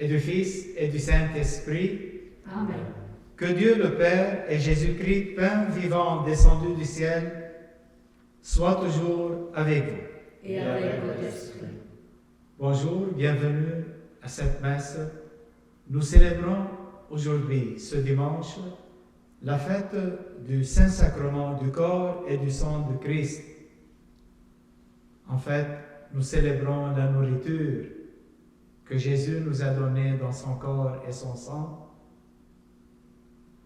et du Fils et du Saint-Esprit. Amen. Que Dieu le Père et Jésus-Christ, pain vivant descendu du ciel, soient toujours avec vous. Et avec votre esprit. Bonjour, bienvenue à cette messe. Nous célébrons aujourd'hui, ce dimanche, la fête du Saint-Sacrement du corps et du sang de Christ. En fait, nous célébrons la nourriture que Jésus nous a donnée dans son corps et son sang,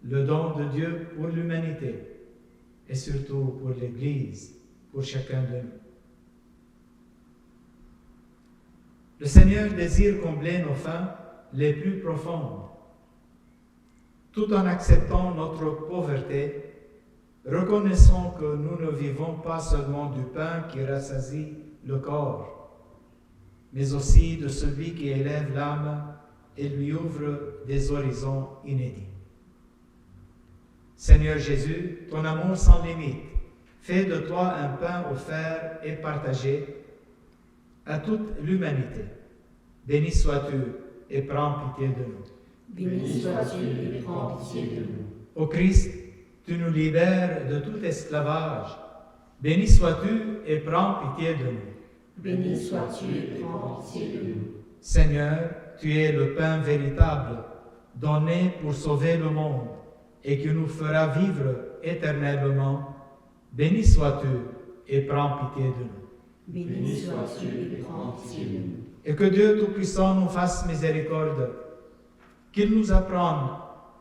le don de Dieu pour l'humanité et surtout pour l'Église, pour chacun de nous. Le Seigneur désire combler nos faims les plus profondes. Tout en acceptant notre pauvreté, reconnaissons que nous ne vivons pas seulement du pain qui rassasie le corps, mais aussi de celui qui élève l'âme et lui ouvre des horizons inédits. Seigneur Jésus, ton amour sans limite fait de toi un pain offert et partagé à toute l'humanité. Béni sois-tu et prends pitié de nous. Béni sois-tu et prends pitié de nous. Ô Christ, tu nous libères de tout esclavage. Béni sois-tu et prends pitié de nous. Béni sois-tu et prends pitié de nous. Seigneur, tu es le pain véritable, donné pour sauver le monde et qui nous fera vivre éternellement. Béni sois-tu et prends pitié de nous. Béni sois-tu et prends pitié de nous. Et que Dieu Tout-Puissant nous fasse miséricorde, qu'il nous apprenne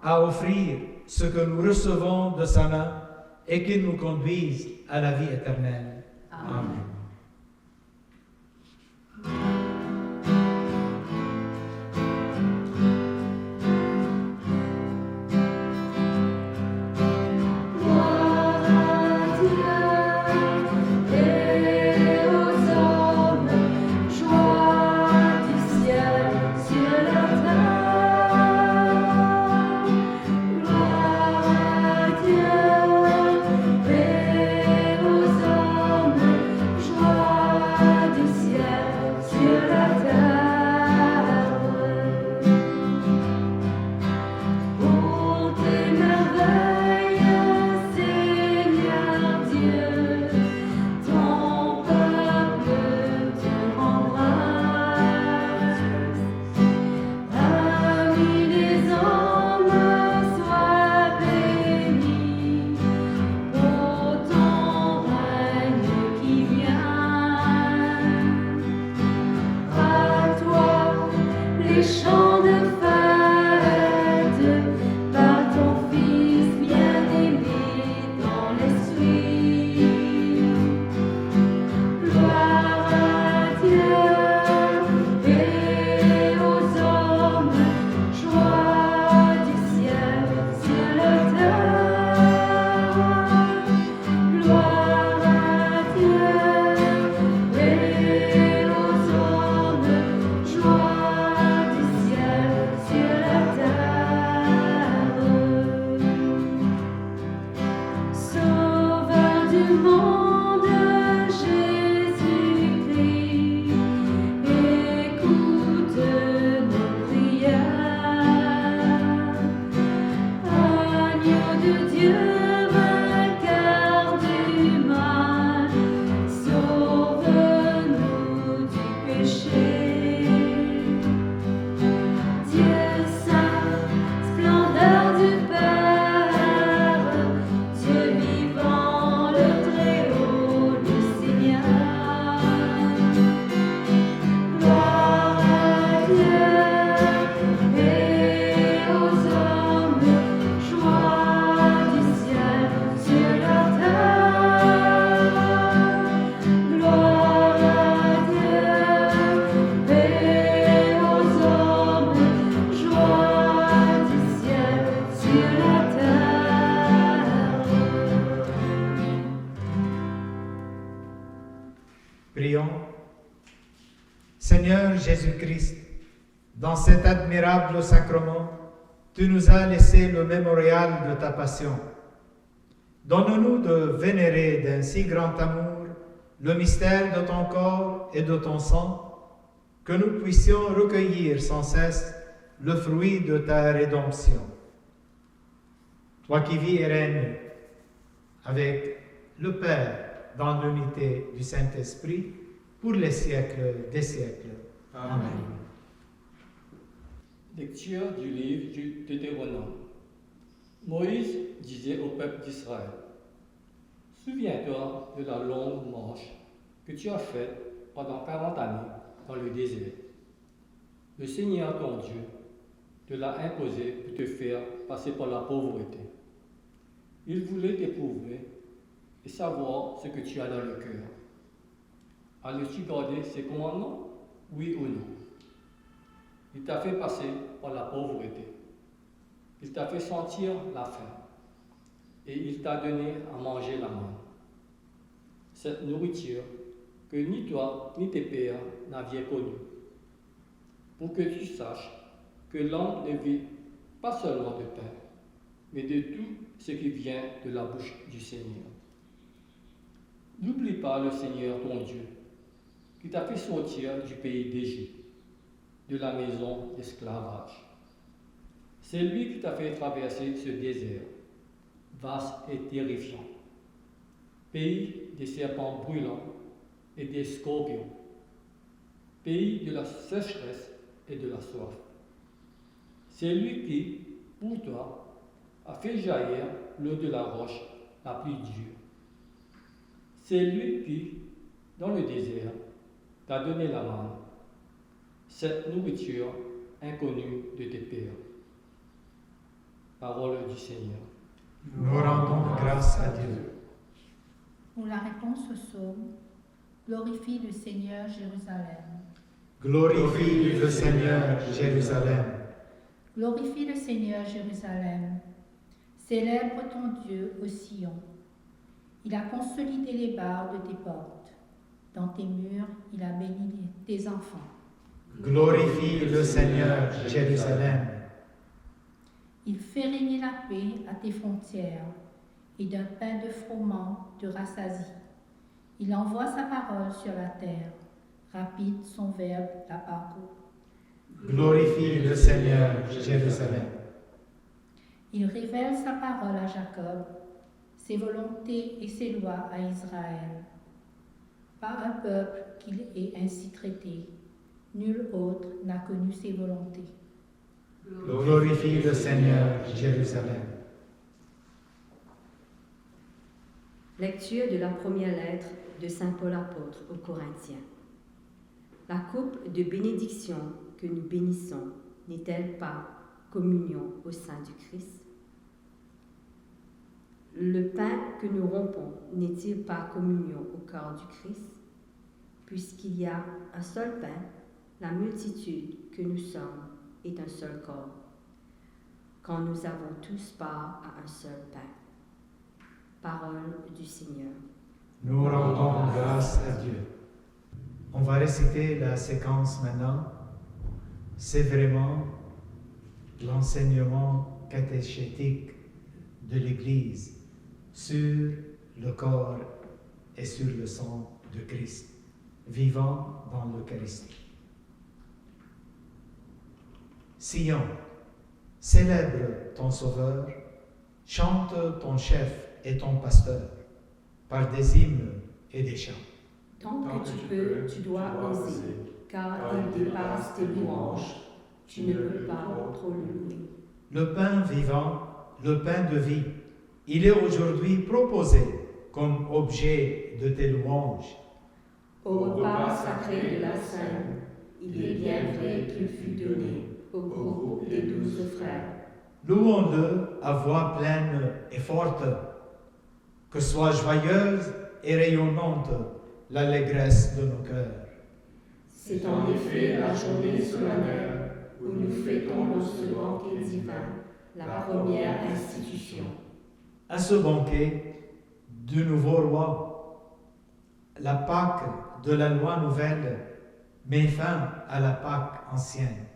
à offrir ce que nous recevons de sa main et qu'il nous conduise à la vie éternelle. Amen. Prions. Seigneur Jésus-Christ, dans cet admirable sacrement, tu nous as laissé le mémorial de ta passion. Donne-nous de vénérer d'un si grand amour le mystère de ton corps et de ton sang, que nous puissions recueillir sans cesse le fruit de ta rédemption. Toi qui vis et règnes avec le Père dans l'unité du Saint-Esprit, pour les siècles des siècles. Amen. Lecture du livre du Deutéronome. Moïse disait au peuple d'Israël: Souviens-toi de la longue marche que tu as faite pendant 40 années dans le désert. Le Seigneur ton Dieu te l'a imposé pour te faire passer par la pauvreté. Il voulait t'éprouver et savoir ce que tu as dans le cœur. Allais-tu garder ses commandements, oui ou non? Il t'a fait passer par la pauvreté. Il t'a fait sentir la faim. Et il t'a donné à manger la manne. Cette nourriture que ni toi ni tes pères n'aviez connue. Pour que tu saches que l'homme ne vit pas seulement de pain, mais de tout ce qui vient de la bouche du Seigneur. N'oublie pas le Seigneur ton Dieu, qui t'a fait sortir du pays d'Égypte, de la maison d'esclavage. C'est lui qui t'a fait traverser ce désert, vaste et terrifiant, pays des serpents brûlants et des scorpions, pays de la sécheresse et de la soif. C'est lui qui, pour toi, a fait jaillir l'eau de la roche la plus dure. C'est lui qui, dans le désert, t'a donné la manne, cette nourriture inconnue de tes pères. Parole du Seigneur. Nous rendons grâce à Dieu. Pour la réponse au psaume, glorifie le Seigneur Jérusalem. Glorifie le Seigneur Jérusalem. Glorifie le Seigneur Jérusalem. Célèbre ton Dieu au Sion. Il a consolidé les barres de tes portes. Dans tes murs, il a béni tes enfants. Glorifie le Seigneur Jérusalem. Il fait régner la paix à tes frontières, et d'un pain de froment te rassasie. Il envoie sa parole sur la terre, rapide son verbe la parcourt. Glorifie le Seigneur Jérusalem. Il révèle sa parole à Jacob, ses volontés et ses lois à Israël. Pas un peuple qu'il ait ainsi traité, nul autre n'a connu ses volontés. Glorifie le Seigneur Jérusalem. Lecture de la première lettre de Saint Paul apôtre aux Corinthiens. La coupe de bénédiction que nous bénissons n'est-elle pas communion au sein du Christ? Le pain que nous rompons n'est-il pas communion au corps du Christ? Puisqu'il y a un seul pain, la multitude que nous sommes est un seul corps, quand nous avons tous part à un seul pain. Parole du Seigneur. Nous rendons grâce à Dieu. On va réciter la séquence maintenant. C'est vraiment l'enseignement catéchétique de l'Église sur le corps et sur le sang de Christ, vivant dans l'Eucharistie. Sion, célèbre ton Sauveur, chante ton chef et ton pasteur, par des hymnes et des chants. Tant que tu peux, tu dois oser, car il dépasse tes louanges. Tu ne peux pas trop louer. Le pain vivant, le pain de vie, il est aujourd'hui proposé comme objet de tes louanges. Au repas sacré de la Sainte, il est bien vrai qu'il fut donné au groupe des 12 frères. Louons-le à voix pleine et forte, que soit joyeuse et rayonnante l'allégresse de nos cœurs. C'est en effet la journée solennelle où nous fêtons le second banquet divin, la première institution. À ce banquet du nouveau roi, la Pâque de la loi nouvelle met fin à la Pâque ancienne.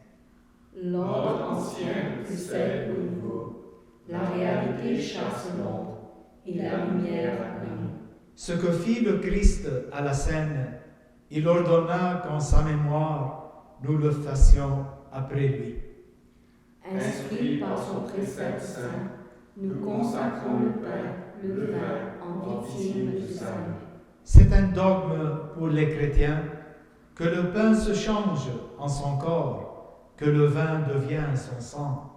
L'ordre ancien précède le nouveau. La réalité chasse l'ombre et la lumière acclame. Ce que fit le Christ à la scène, il ordonna qu'en sa mémoire, nous le fassions après lui. Instruits par son précepte saint, nous consacrons le pain, le vin en victime du salut. C'est un dogme pour les chrétiens que le pain se change en son corps, que le vin devient son sang.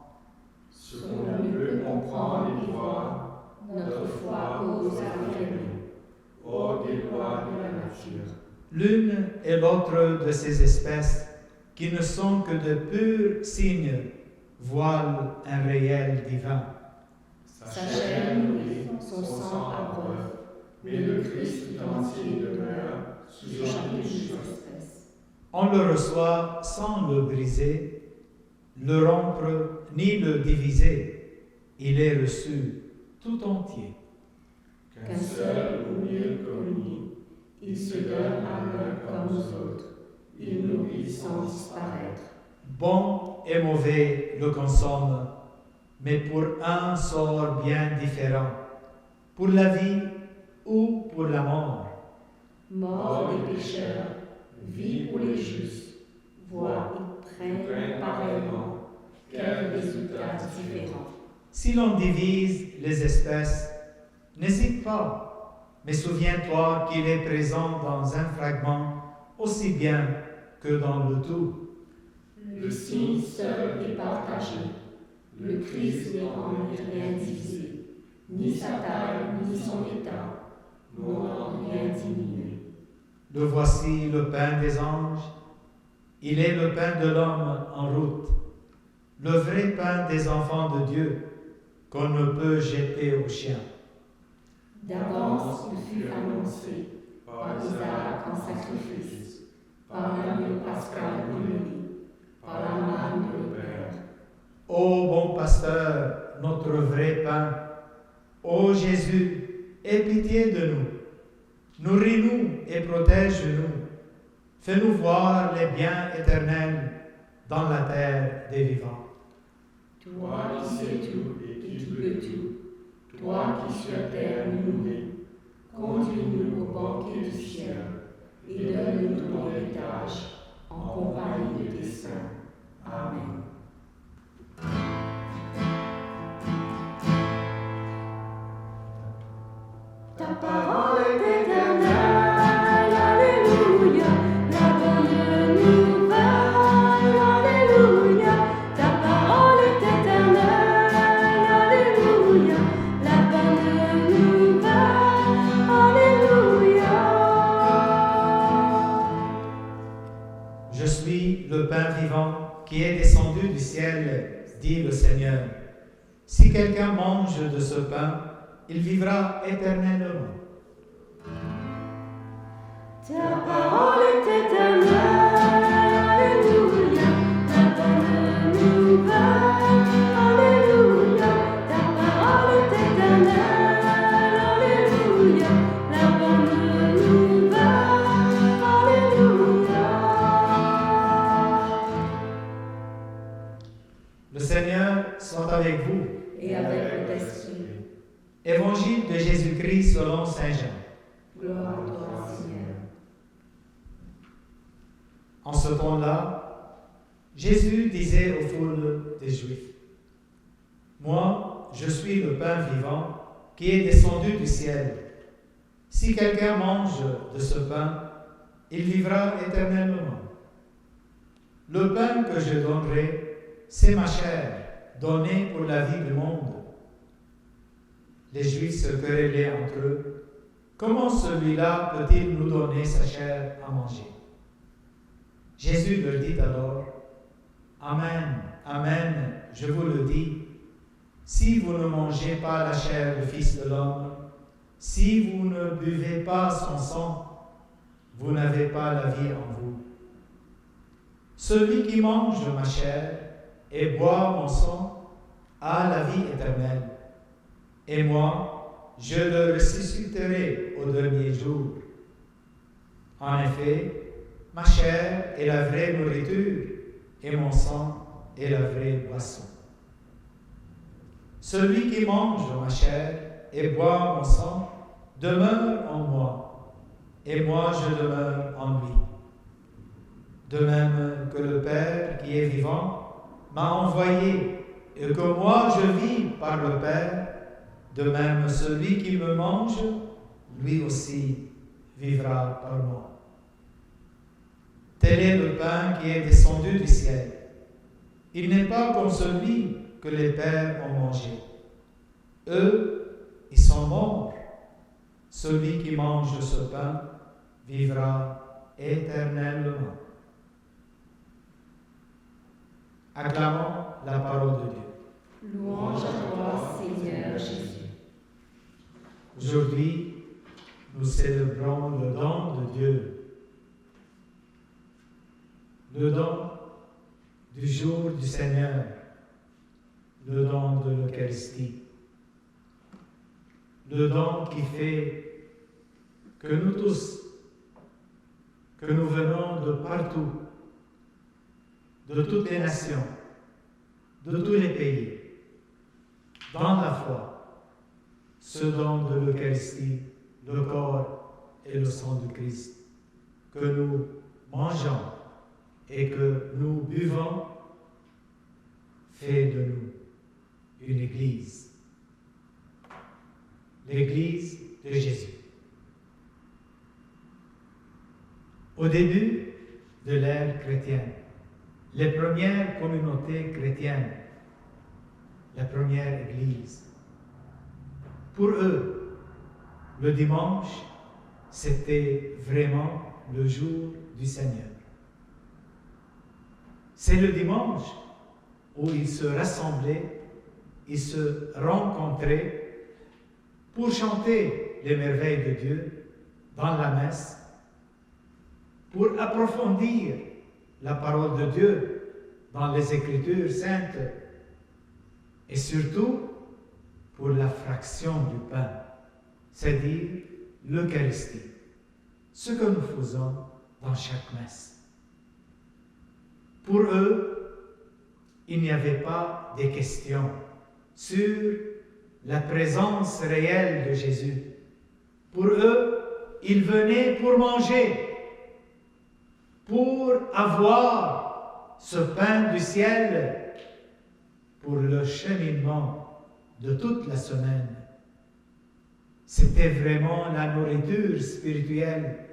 Ce qu'on ne peut comprendre et voir, notre foi ose affirmer, hors des lois de la nature. L'une et l'autre de ces espèces, qui ne sont que de purs signes, voilent un réel divin. Sa chair nourrit, son sang abreuve, mais le Christ tout entier demeure sous chacune de ses espèces. On le reçoit sans le briser, le rompre ni le diviser. Il est reçu tout entier. Qu'un seul ou mille communie, il se donne à l'un comme aux autres, il nourrit sans disparaître. Bon et mauvais le consomment, mais pour un sort bien différent, pour la vie ou pour la mort. Mort des pécheurs, vie pour les justes, voix ils prennent pareillement, quel résultat différent. Si l'on divise les espèces, n'hésite pas, mais souviens-toi qu'il est présent dans un fragment aussi bien que dans le tout. Le signe seul est partagé, le Christ n'est en rien divisé, ni sa taille, ni son état, n'ont en rien diminué. Le voici le pain des anges, il est le pain de l'homme en route, le vrai pain des enfants de Dieu qu'on ne peut jeter aux chiens. D'avance, il fut annoncé par Isaac en sacrifice, par l'agneau pascal immolé, par la manne de Père. Ô bon pasteur, notre vrai pain, ô Jésus, aie pitié de nous. Nourris-nous et protège-nous. Fais-nous voir les biens éternels dans la terre des vivants. Toi qui sais tout et qui peux tout, toi qui sur terre nous nourris, conduis-nous au banquet du ciel et donne-nous ton héritage en compagnie de tes saints. Amen. Ta parole est éternelle, alléluia, la bonne nouvelle, alléluia. Ta parole est éternelle, alléluia, la bonne nouvelle, alléluia. Je suis le pain vivant qui est descendu du ciel, dit le Seigneur. Si quelqu'un mange de ce pain, il vivra éternellement. Ta parole est éternelle, alléluia, la bonne nouvelle, alléluia. Ta parole est éternelle, alléluia, la bonne nouvelle, alléluia. Le Seigneur soit avec vous. Et avec l'Esprit, Évangile de Jésus-Christ selon Saint Jean. gloire à toi, Seigneur. En ce temps-là, Jésus disait aux foules des Juifs, « Moi, je suis le pain vivant qui est descendu du ciel. Si quelqu'un mange de ce pain, il vivra éternellement. Le pain que je donnerai, c'est ma chair, donnée pour la vie du monde. » Les Juifs se querellaient entre eux. Comment celui-là peut-il nous donner sa chair à manger? Jésus leur dit alors, Amen, Amen, je vous le dis, si vous ne mangez pas la chair du Fils de l'homme, si vous ne buvez pas son sang, vous n'avez pas la vie en vous. Celui qui mange ma chair et boit mon sang a la vie éternelle. Et moi, je le ressusciterai au dernier jour. En effet, ma chair est la vraie nourriture et mon sang est la vraie boisson. Celui qui mange ma chair et boit mon sang demeure en moi, et moi je demeure en lui. De même que le Père qui est vivant m'a envoyé et que moi je vis par le Père, de même celui qui me mange, lui aussi vivra par moi. Tel est le pain qui est descendu du ciel. Il n'est pas comme celui que les pères ont mangé. Eux, ils sont morts. Celui qui mange de ce pain vivra éternellement. Acclamons la parole de Dieu. Louange à toi, Seigneur Jésus. Aujourd'hui, nous célébrons le don de Dieu. Le don du jour du Seigneur, le don de l'Eucharistie, le don qui fait que nous tous, que nous venons de partout, de toutes les nations, de tous les pays, dans la foi, ce don de l'Eucharistie, le corps et le sang du Christ, que nous mangeons et que nous buvons, fait de nous une Église. L'Église de Jésus. Au début de l'ère chrétienne, les premières communautés chrétiennes, la première Église, pour eux, le dimanche, c'était vraiment le jour du Seigneur. C'est le dimanche où ils se rassemblaient, ils se rencontraient pour chanter les merveilles de Dieu dans la messe, pour approfondir la parole de Dieu dans les Écritures saintes et surtout pour la fraction du pain, c'est-à-dire l'Eucharistie, ce que nous faisons dans chaque messe. Pour eux, il n'y avait pas de questions sur la présence réelle de Jésus. Pour eux, ils venaient pour manger, pour avoir ce pain du ciel pour le cheminement de toute la semaine. C'était vraiment la nourriture spirituelle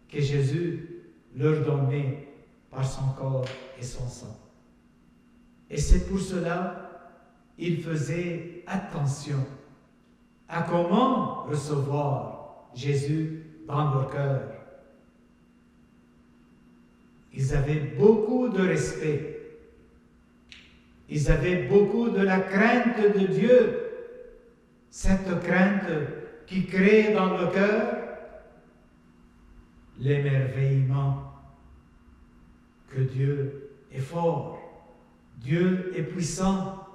que Jésus leur donnait par son corps et son sang. Et c'est pour cela qu'ils faisaient attention à comment recevoir Jésus dans leur cœur. Ils avaient beaucoup de respect. Ils avaient beaucoup de la crainte de Dieu. Cette crainte qui crée dans le cœur l'émerveillement que Dieu est fort, Dieu est puissant,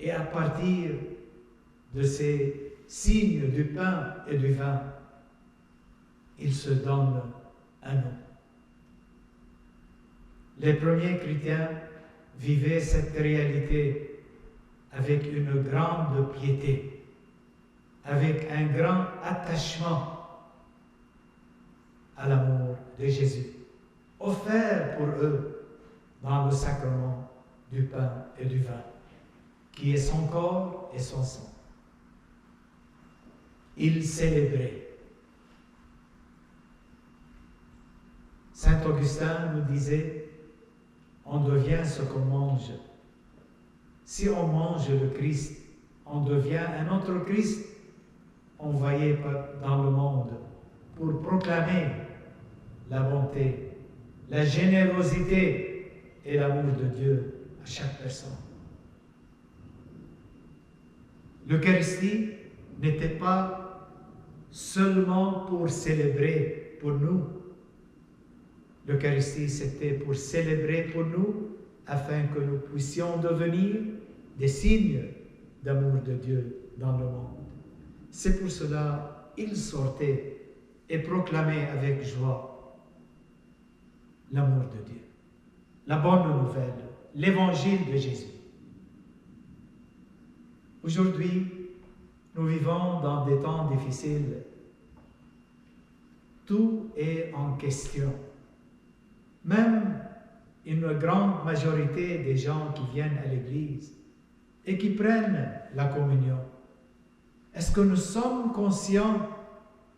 et à partir de ces signes du pain et du vin, il se donne à nous. Les premiers chrétiens vivaient cette réalité avec une grande piété, avec un grand attachement à l'amour de Jésus, offert pour eux dans le sacrement du pain et du vin, qui est son corps et son sang. Ils célébraient. Saint Augustin nous disait, on devient ce qu'on mange. Si on mange le Christ, on devient un autre Christ envoyé dans le monde pour proclamer la bonté, la générosité et l'amour de Dieu à chaque personne. L'Eucharistie n'était pas seulement pour célébrer pour nous. L'Eucharistie, c'était pour célébrer pour nous, afin que nous puissions devenir des signes d'amour de Dieu dans le monde. C'est pour cela qu'il sortait et proclamait avec joie l'amour de Dieu, la bonne nouvelle, l'évangile de Jésus. Aujourd'hui, nous vivons dans des temps difficiles. Tout est en question. Même une grande majorité des gens qui viennent à l'Église et qui prennent la communion, est-ce que nous sommes conscients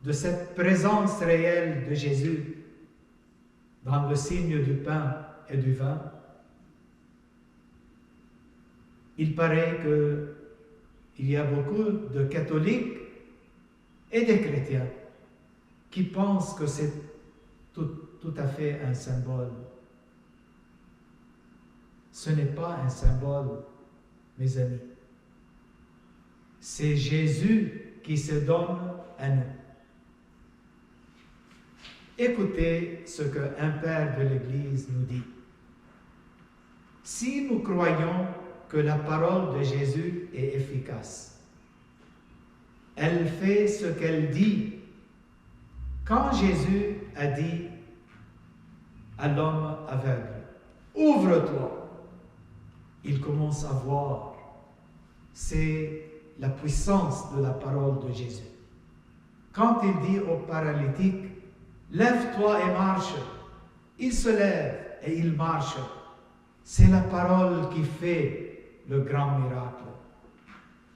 de cette présence réelle de Jésus dans le signe du pain et du vin? Il paraît qu'il y a beaucoup de catholiques et des chrétiens qui pensent que c'est tout à fait un symbole. Ce n'est pas un symbole, mes amis. C'est Jésus qui se donne à nous. Écoutez ce qu'un père de l'Église nous dit. Si nous croyons que la parole de Jésus est efficace, elle fait ce qu'elle dit. Quand Jésus a dit à l'homme aveugle, « Ouvre-toi », il commence à voir. C'est la puissance de la parole de Jésus. Quand il dit au paralytique, « Lève-toi et marche », il se lève et il marche. C'est la parole qui fait le grand miracle.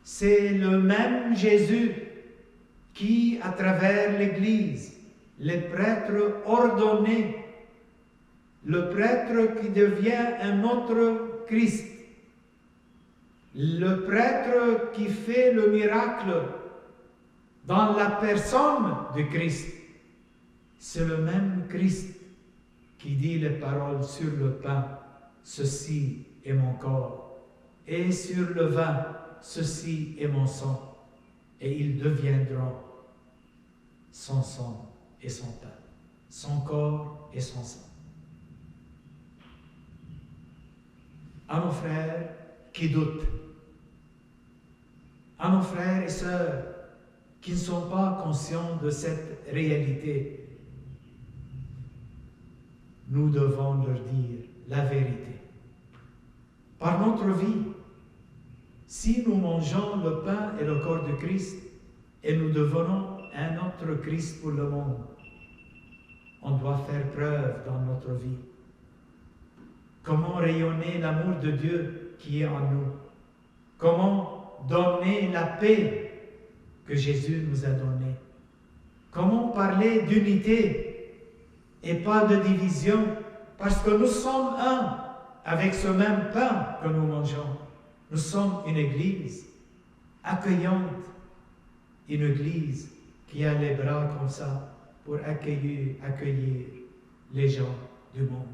C'est le même Jésus qui, à travers l'Église, les prêtres ordonnés, le prêtre qui devient un autre Christ, le prêtre qui fait le miracle dans la personne du Christ, c'est le même Christ qui dit les paroles sur le pain, « Ceci est mon corps », et sur le vin, « Ceci est mon sang », et ils deviendront son sang et son pain, son corps et son sang. À nos frères qui doutent, à nos frères et sœurs qui ne sont pas conscients de cette réalité, nous devons leur dire la vérité. Par notre vie, si nous mangeons le pain et le corps de Christ et nous devenons un autre Christ pour le monde, on doit faire preuve dans notre vie. Comment rayonner l'amour de Dieu qui est en nous? Comment donner la paix que Jésus nous a donnée? Comment parler d'unité et pas de division? Parce que nous sommes un avec ce même pain que nous mangeons. Nous sommes une église accueillante, une église qui a les bras comme ça pour accueillir les gens du monde.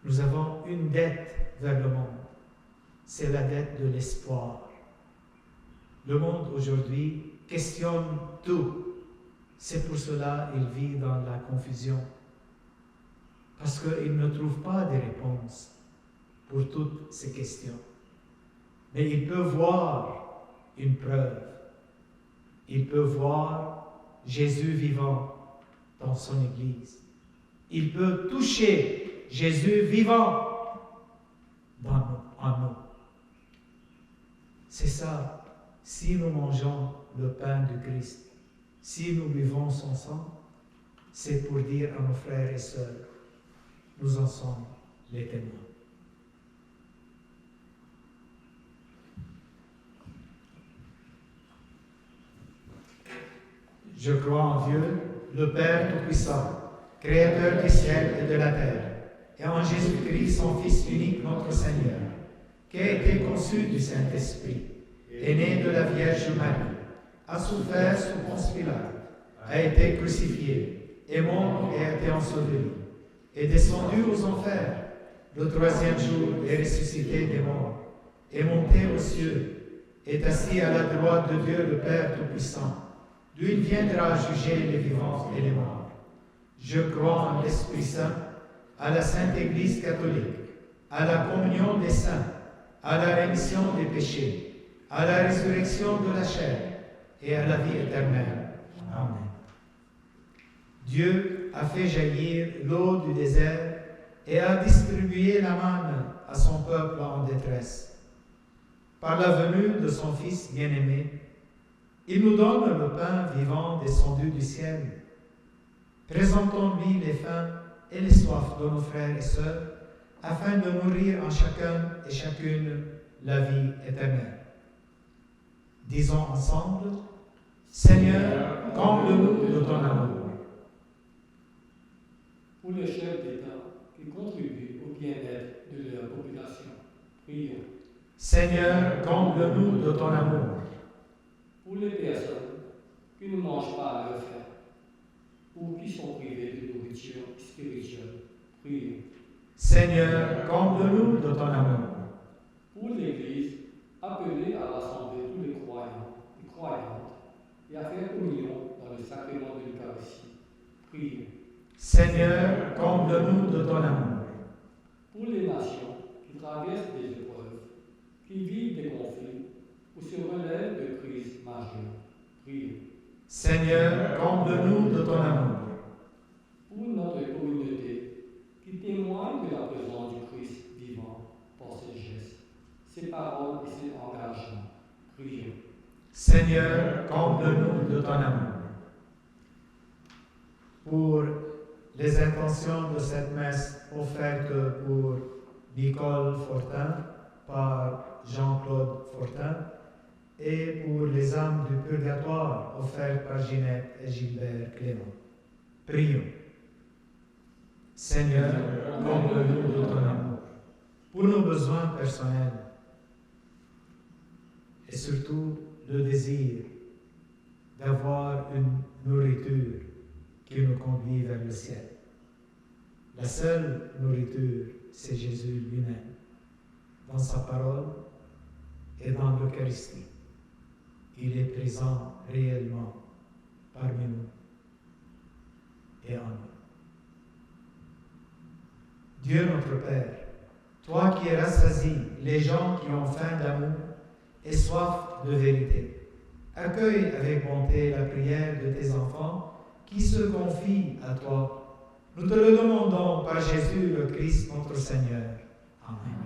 Nous avons une dette vers le monde, c'est la dette de l'espoir. Le monde aujourd'hui questionne tout. C'est pour cela qu'il vit dans la confusion, parce qu'il ne trouve pas de réponses pour toutes ces questions. Mais il peut voir une preuve. Il peut voir Jésus vivant dans son Église. Il peut toucher Jésus vivant en nous. C'est ça, si nous mangeons le pain du Christ, si nous buvons son sang, c'est pour dire à nos frères et sœurs, nous en sommes les témoins. Je crois en Dieu, le Père Tout-Puissant, Créateur du ciel et de la terre, et en Jésus-Christ, son Fils unique, notre Seigneur, qui a été conçu du Saint-Esprit, est né de la Vierge Marie, a souffert sous Ponce Pilate, a été crucifié, est mort et a été enseveli, est descendu aux enfers, le troisième jour est ressuscité des morts, est monté aux cieux, est assis à la droite de Dieu le Père Tout-Puissant, d'où il viendra juger les vivants et les morts. Je crois en l'Esprit Saint, à la Sainte Église catholique, à la communion des saints, à la rémission des péchés, à la résurrection de la chair et à la vie éternelle. Amen. Dieu a fait jaillir l'eau du désert et a distribué la manne à son peuple en détresse. Par la venue de son Fils bien-aimé, il nous donne le pain vivant descendu du ciel. Présentons-lui les faims et les soifs de nos frères et sœurs, afin de nourrir en chacun et chacune la vie éternelle. Disons ensemble, Seigneur, comble-nous de ton amour. Pour les chefs d'État qui contribuent au bien-être de leur population, prions. Seigneur, comble-nous de ton amour. Pour les personnes qui ne mangent pas à leur faim, ou qui sont privées de nourriture spirituelle, prions. Seigneur, comble-nous de ton amour. Pour l'Église, appelée à rassembler tous les croyants et croyantes et à faire communion dans le sacrement de l'Eucharistie, prions. Seigneur, comble-nous de ton amour. Pour les nations qui traversent des épreuves, qui vivent des conflits ou se relèvent de crises majeures, prions. Seigneur, comble-nous de ton amour. Pour notre communauté qui témoigne de la présence du Christ vivant par ses gestes, ses paroles et ses engagements, prions. Seigneur, comble-nous de ton amour. Pour les intentions de cette messe offerte pour Nicole Fortin par Jean-Claude Fortin et pour les âmes du purgatoire offertes par Ginette et Gilbert Clément. Prions. Seigneur, comble-nous de ton amour. Pour nos besoins personnels et surtout le désir d'avoir une nourriture qui nous conduit vers le ciel. La seule nourriture, c'est Jésus lui-même, dans sa parole et dans l'Eucharistie. Il est présent réellement parmi nous et en nous. Dieu notre Père, toi qui rassasies les gens qui ont faim d'amour et soif de vérité, accueille avec bonté la prière de tes enfants qui se confient à toi. Nous te le demandons par Jésus le Christ notre Seigneur. Amen.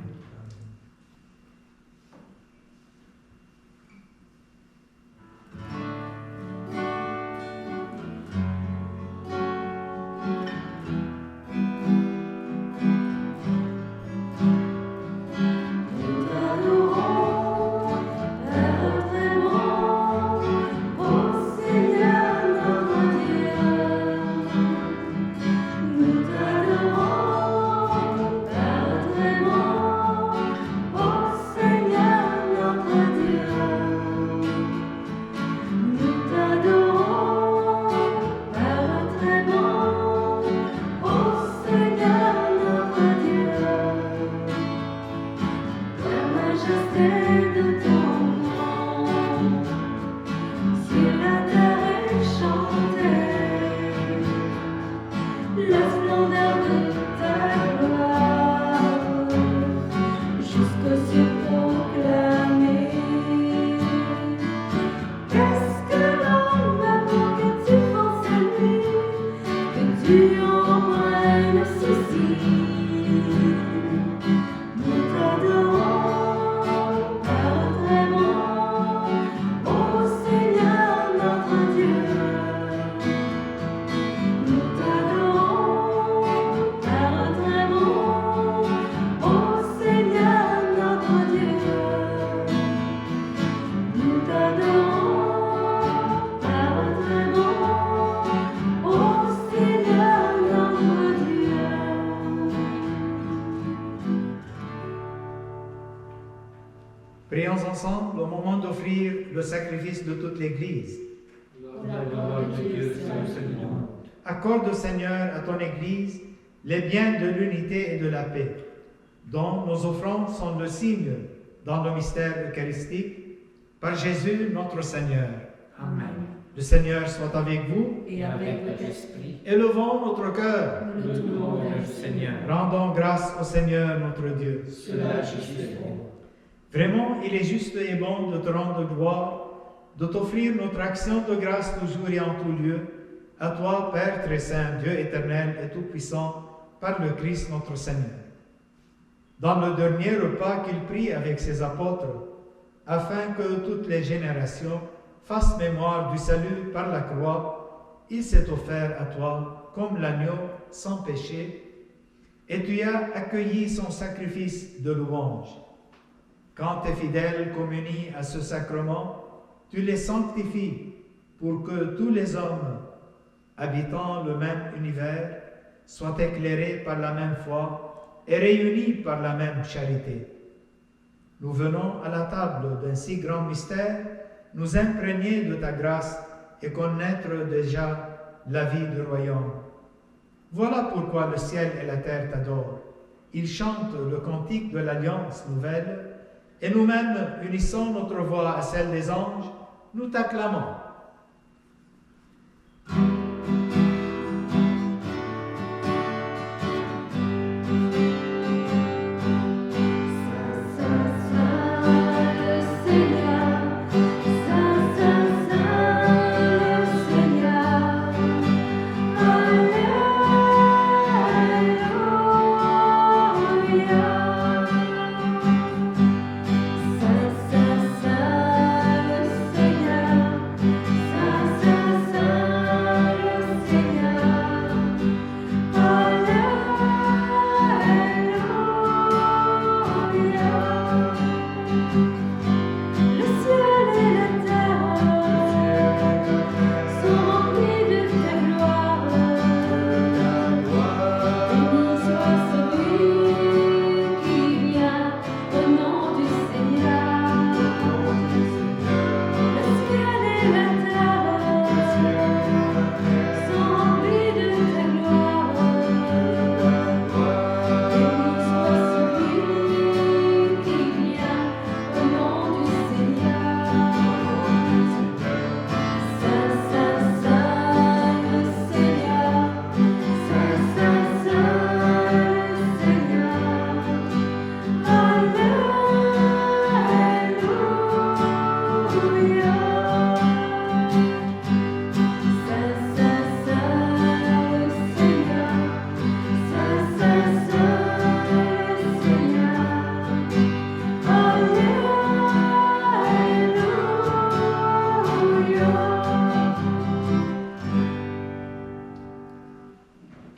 Prions ensemble au moment d'offrir le sacrifice de toute l'Église. Accorde, Seigneur, à ton Église les biens de l'unité et de la paix, dont nos offrandes sont le signe dans le mystère eucharistique, par Jésus notre Seigneur. Amen. Le Seigneur soit avec vous. Et avec votre esprit. Élevons notre cœur. Nous le tournons vers le Seigneur. Rendons grâce au Seigneur notre Dieu. Cela est juste et bon. Vraiment, il est juste et bon de te rendre gloire, de t'offrir notre action de grâce toujours et en tout lieu, à toi, Père très saint, Dieu éternel et tout-puissant, par le Christ notre Seigneur. Dans le dernier repas qu'il prit avec ses apôtres, afin que toutes les générations fassent mémoire du salut par la croix, il s'est offert à toi comme l'agneau sans péché. et tu as accueilli son sacrifice de louange. Quand tes fidèles communient à ce sacrement, tu les sanctifies pour que tous les hommes habitant le même univers soient éclairés par la même foi et réunis par la même charité. Nous venons à la table d'un si grand mystère, nous imprégner de ta grâce et connaître déjà la vie du royaume. Voilà pourquoi le ciel et la terre t'adorent. Ils chantent le cantique de l'Alliance nouvelle, et nous-mêmes, unissant notre voix à celle des anges, nous t'acclamons.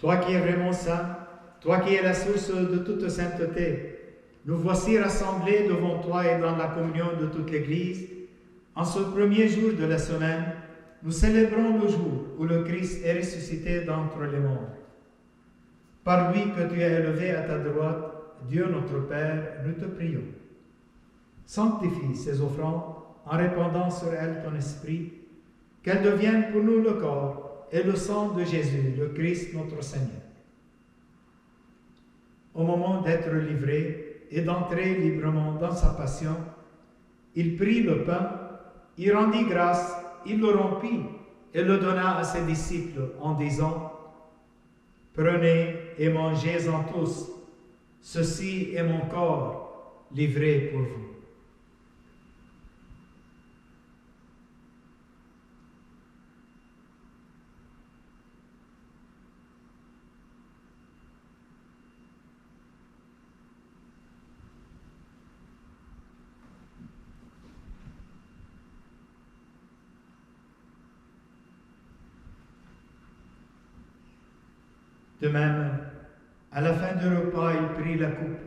Toi qui es vraiment saint, toi qui es la source de toute sainteté, nous voici rassemblés devant toi et dans la communion de toute l'Église. En ce premier jour de la semaine, nous célébrons le jour où le Christ est ressuscité d'entre les morts. Par lui que tu as élevé à ta droite, Dieu notre Père, nous te prions. Sanctifie ces offrandes en répandant sur elles ton esprit, qu'elles deviennent pour nous le corps et le sang de Jésus, le Christ notre Seigneur. Au moment d'être livré et d'entrer librement dans sa passion, il prit le pain, il rendit grâce, il le rompit et le donna à ses disciples en disant : « Prenez et mangez-en tous, ceci est mon corps livré pour vous. » De même, à la fin du repas, il prit la coupe.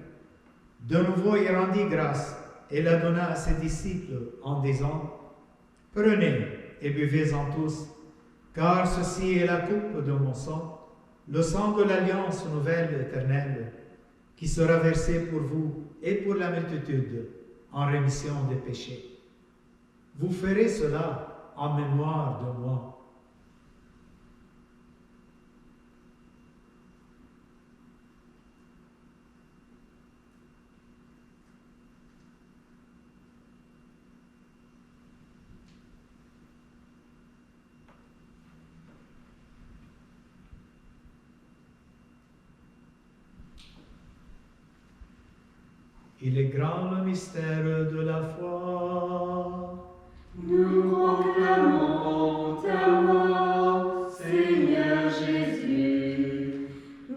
De nouveau, il rendit grâce et la donna à ses disciples en disant : « Prenez et buvez-en tous, car ceci est la coupe de mon sang, le sang de l'alliance nouvelle éternelle, qui sera versé pour vous et pour la multitude en rémission des péchés. Vous ferez cela en mémoire de moi. » Il est grand le mystère de la foi. Nous proclamons ta mort, Seigneur Jésus.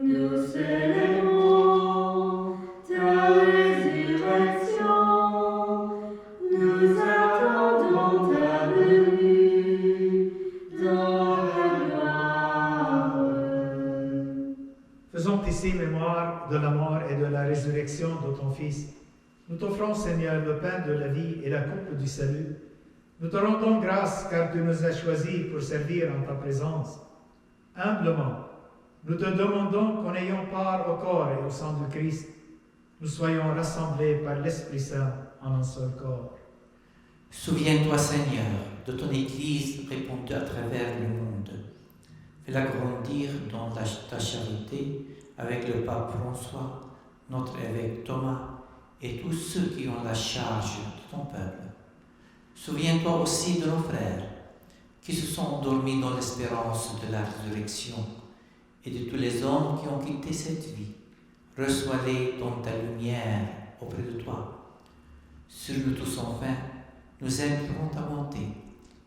Nous célébrons ta résurrection. Nous attendons ta venue dans la gloire. Faisons ici aussi mémoire de la mort et de la résurrection de ton Fils, nous t'offrons, Seigneur, le pain de la vie et la coupe du salut. Nous te rendons grâce car tu nous as choisis pour servir en ta présence. Humblement, nous te demandons qu'en ayant part au corps et au sang du Christ, nous soyons rassemblés par l'Esprit Saint en un seul corps. Souviens-toi, Seigneur, de ton Église répandue à travers le monde. Fais-la grandir dans ta charité avec le pape François, notre évêque Thomas et tous ceux qui ont la charge de ton peuple. Souviens-toi aussi de nos frères qui se sont endormis dans l'espérance de la résurrection et de tous les hommes qui ont quitté cette vie. Reçois-les dans ta lumière auprès de toi. Sur nous tous enfin, nous aimerons ta bonté.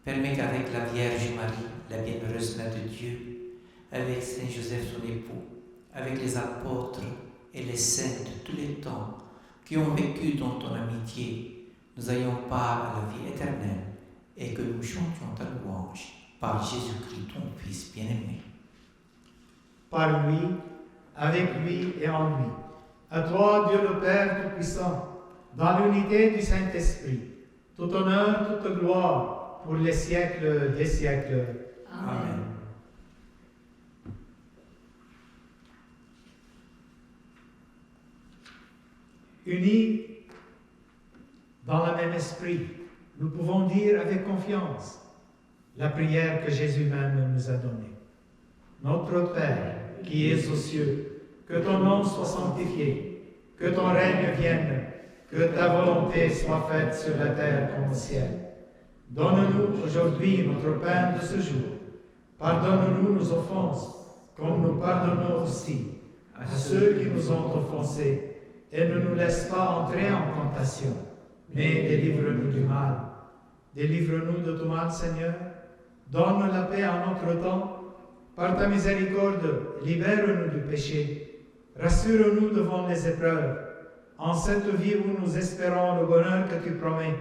Permets qu'avec la Vierge Marie, la bienheureuse Mère de Dieu, avec Saint Joseph son époux, avec les apôtres et les saints de tous les temps qui ont vécu dans ton amitié, nous ayons part à la vie éternelle et que nous chantions ta louange par Jésus-Christ, ton Fils bien-aimé. Par lui, avec lui et en lui. À toi, Dieu le Père Tout-Puissant, dans l'unité du Saint-Esprit, tout honneur, toute gloire, pour les siècles des siècles. Amen. Unis dans le même esprit, nous pouvons dire avec confiance la prière que Jésus même nous a donnée. Notre Père, qui es aux cieux, que ton nom soit sanctifié, que ton règne vienne, que ta volonté soit faite sur la terre comme au ciel. Donne-nous aujourd'hui notre pain de ce jour. Pardonne-nous nos offenses, comme nous pardonnons aussi à ceux qui nous ont offensés, et ne nous laisse pas entrer en tentation, mais délivre-nous du mal. Délivre-nous de tout mal, Seigneur. Donne la paix en notre temps. Par ta miséricorde, libère-nous du péché. Rassure-nous devant les épreuves. En cette vie où nous espérons le bonheur que tu promets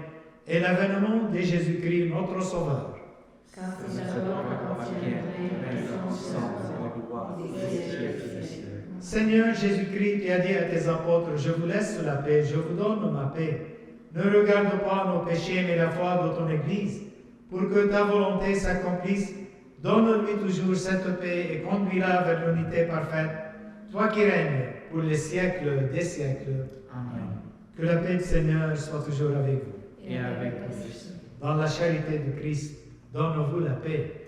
et l'avènement de Jésus-Christ, notre Sauveur. Car c'est à toi qu'appartient la puissance et la gloire des siècles des siècles. Seigneur Jésus-Christ, tu as dit à tes apôtres, je vous laisse la paix, je vous donne ma paix. Ne regarde pas nos péchés, mais la foi de ton Église, pour que ta volonté s'accomplisse. Donne-lui toujours cette paix et conduis-la vers l'unité parfaite, toi qui règnes pour les siècles des siècles. Amen. Que la paix du Seigneur soit toujours avec vous. Et avec ton Fils. Dans la charité du Christ, donne-vous la paix.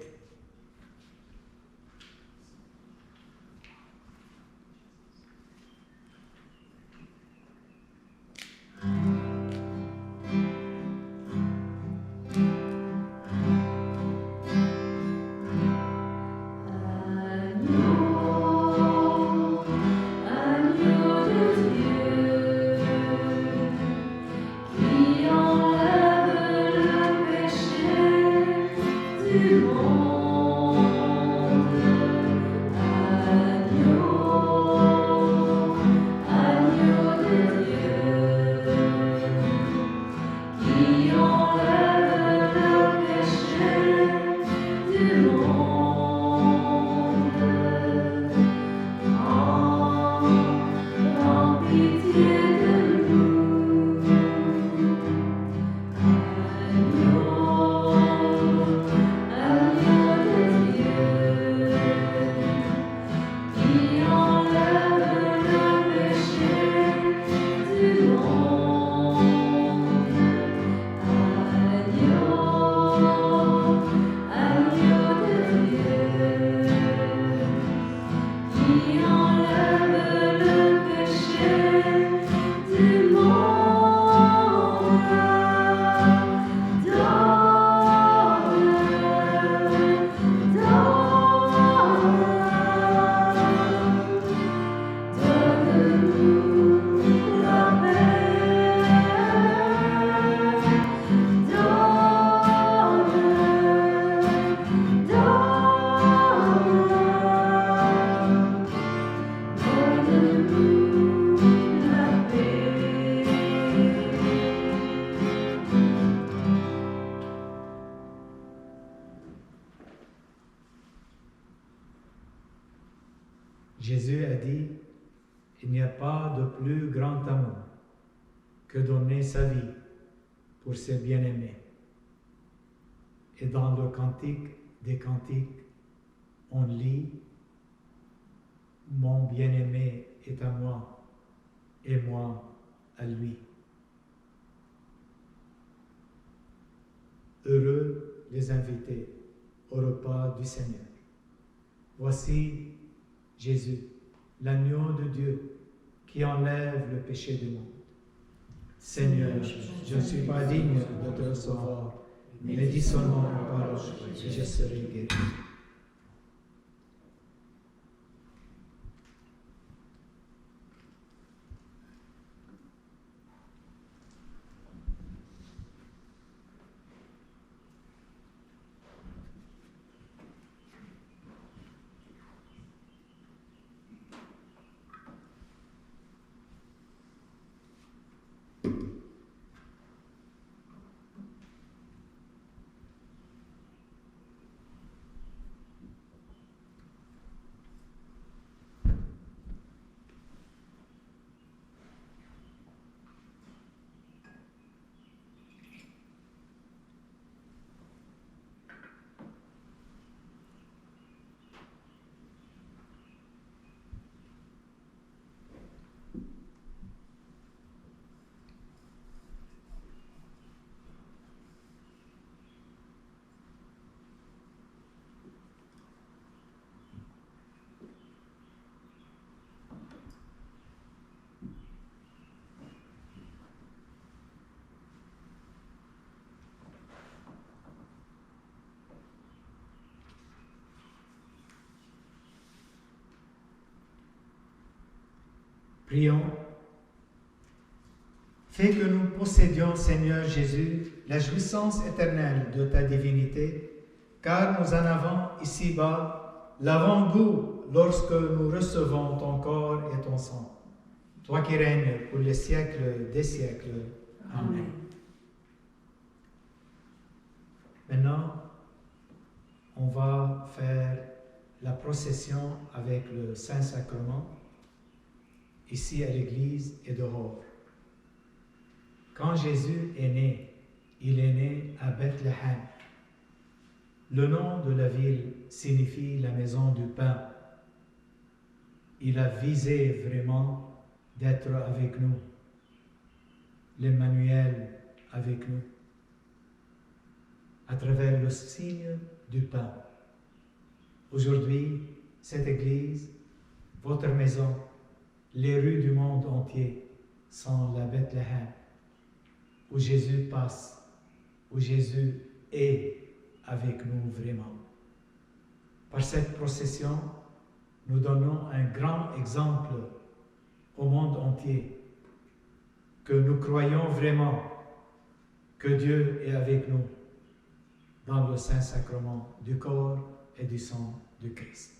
Jésus a dit, Il n'y a pas de plus grand amour que donner sa vie pour ses bien-aimés. Et dans le Cantique des Cantiques, on lit « Mon bien-aimé est à moi, et moi à lui ». Heureux les invités au repas du Seigneur. Voici Jésus, l'agneau de Dieu, qui enlève le péché du monde. Seigneur, je ne suis pas digne de te recevoir, mais dis seulement une parole et je serai guéri. Prions. Fais que nous possédions, Seigneur Jésus, la jouissance éternelle de ta divinité, car nous en avons ici-bas l'avant-goût lorsque nous recevons ton corps et ton sang. Toi qui règnes pour les siècles des siècles. Amen. Maintenant, on va faire la procession avec le Saint-Sacrement, ici à l'église et dehors. Quand Jésus est né, il est né à Bethléem. Le nom de la ville signifie la maison du pain. Il a visé vraiment d'être avec nous, l'Emmanuel avec nous, à travers le signe du pain. Aujourd'hui, cette église, votre maison, les rues du monde entier sont la Bethléem, où Jésus passe, où Jésus est avec nous vraiment. Par cette procession, nous donnons un grand exemple au monde entier que nous croyons vraiment que Dieu est avec nous dans le Saint-Sacrement du corps et du sang du Christ.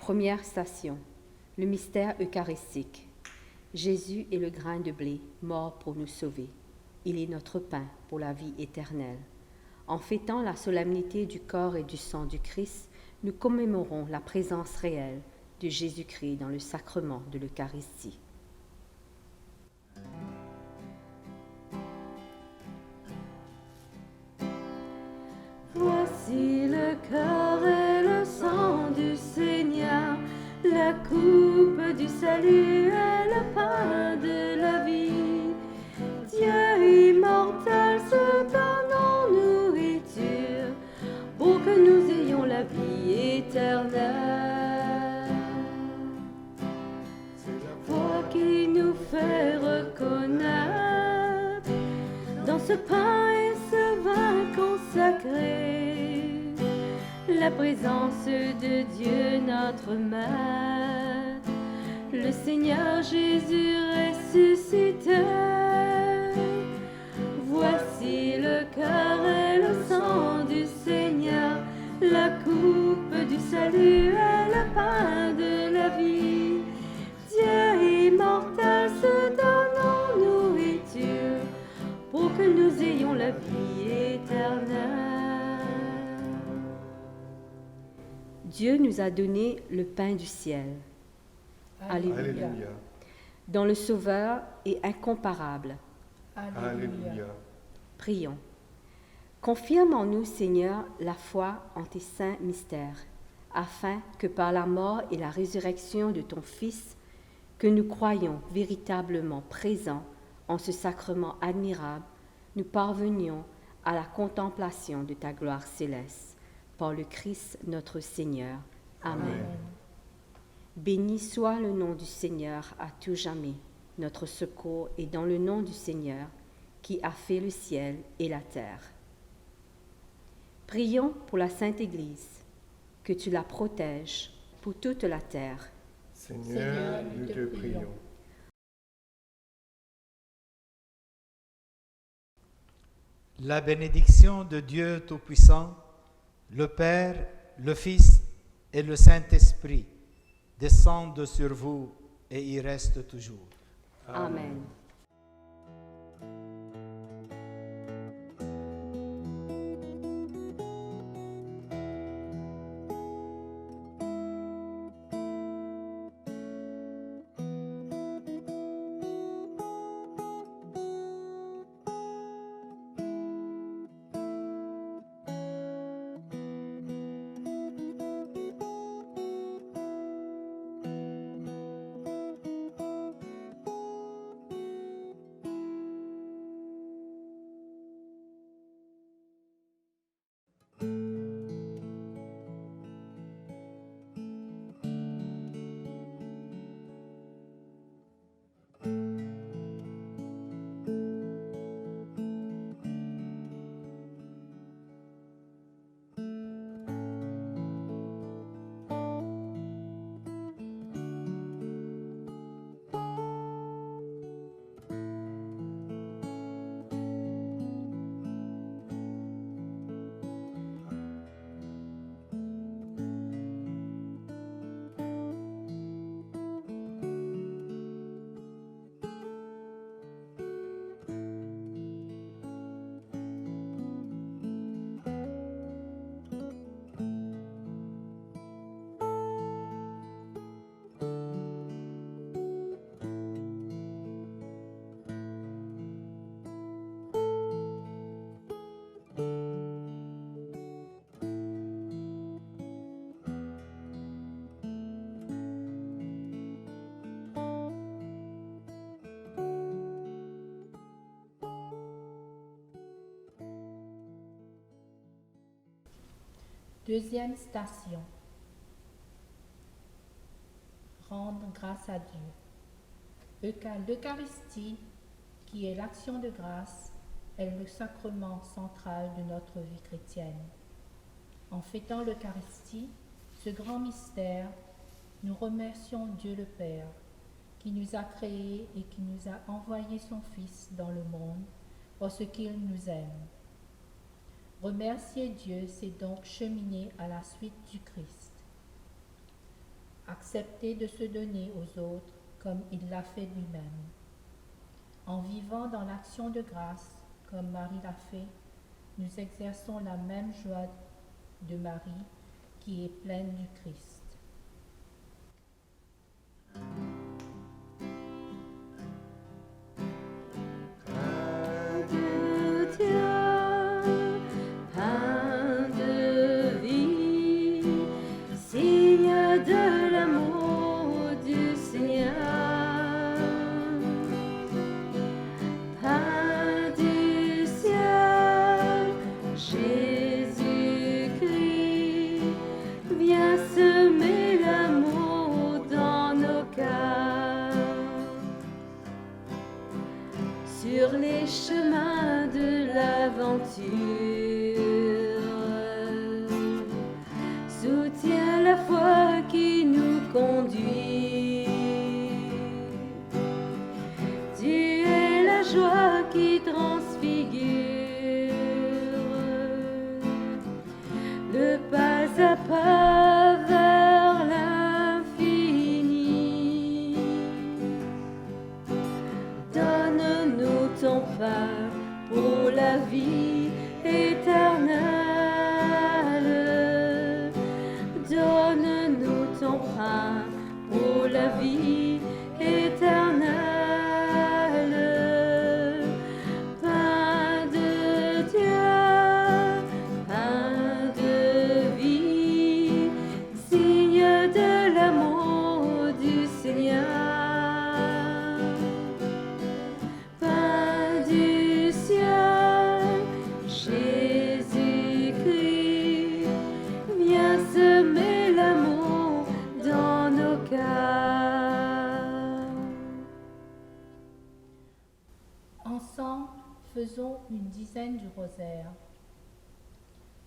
Première station, le mystère eucharistique. Jésus est le grain de blé, mort pour nous sauver. Il est notre pain pour la vie éternelle. En fêtant la solennité du corps et du sang du Christ, nous commémorons la présence réelle de Jésus-Christ dans le sacrement de l'Eucharistie. Voici le corps et le sang du Seigneur, la coupe du salut et le pain de la vie. Dieu immortel se donne en nourriture pour que nous ayons la vie éternelle. C'est la foi qui nous fait reconnaître dans ce pain et ce vin consacré la présence de Dieu notre Maître, le Seigneur Jésus ressuscité. Voici le corps et le sang du Seigneur, la coupe du salut et le pain de la vie. Dieu immortel se donne en nourriture pour que nous ayons la vie éternelle. Dieu nous a donné le pain du ciel. Alléluia. Dont le Sauveur est incomparable. Alléluia. Prions. Confirme en nous, Seigneur, la foi en tes saints mystères, afin que par la mort et la résurrection de ton Fils, que nous croyons véritablement présents en ce sacrement admirable, nous parvenions à la contemplation de ta gloire céleste. Par le Christ notre Seigneur. Amen. Béni soit le nom du Seigneur à tout jamais. Notre secours est dans le nom du Seigneur qui a fait le ciel et la terre. Prions pour la Sainte Église, que tu la protèges pour toute la terre. Seigneur, nous te prions. La bénédiction de Dieu Tout-Puissant, le Père, le Fils et le Saint-Esprit descendent sur vous et y restent toujours. Amen. Deuxième station. Rendre grâce à Dieu. L'Eucharistie, qui est l'action de grâce, est le sacrement central de notre vie chrétienne. En fêtant l'Eucharistie, ce grand mystère, nous remercions Dieu le Père, qui nous a créés et qui nous a envoyé son Fils dans le monde parce qu'il nous aime. Remercier Dieu, c'est donc cheminer à la suite du Christ. accepter de se donner aux autres comme il l'a fait lui-même. En vivant dans l'action de grâce, comme Marie l'a fait, nous exerçons la même joie de Marie qui est pleine du Christ. Sur les chemins de l'aventure, soutiens la foi qui nous conduit. Tu es la joie qui transfigure le pas à pas vers l'infini. Donne-nous ton pain pour la vie éternelle. Donne-nous ton pain pour la vie éternelle. Pain de Dieu, pain de vie, signe de l'amour du Seigneur. Pain du ciel, Jésus-Christ, viens semer l'amour dans nos cœurs. Ensemble, faisons une dizaine du rosaire.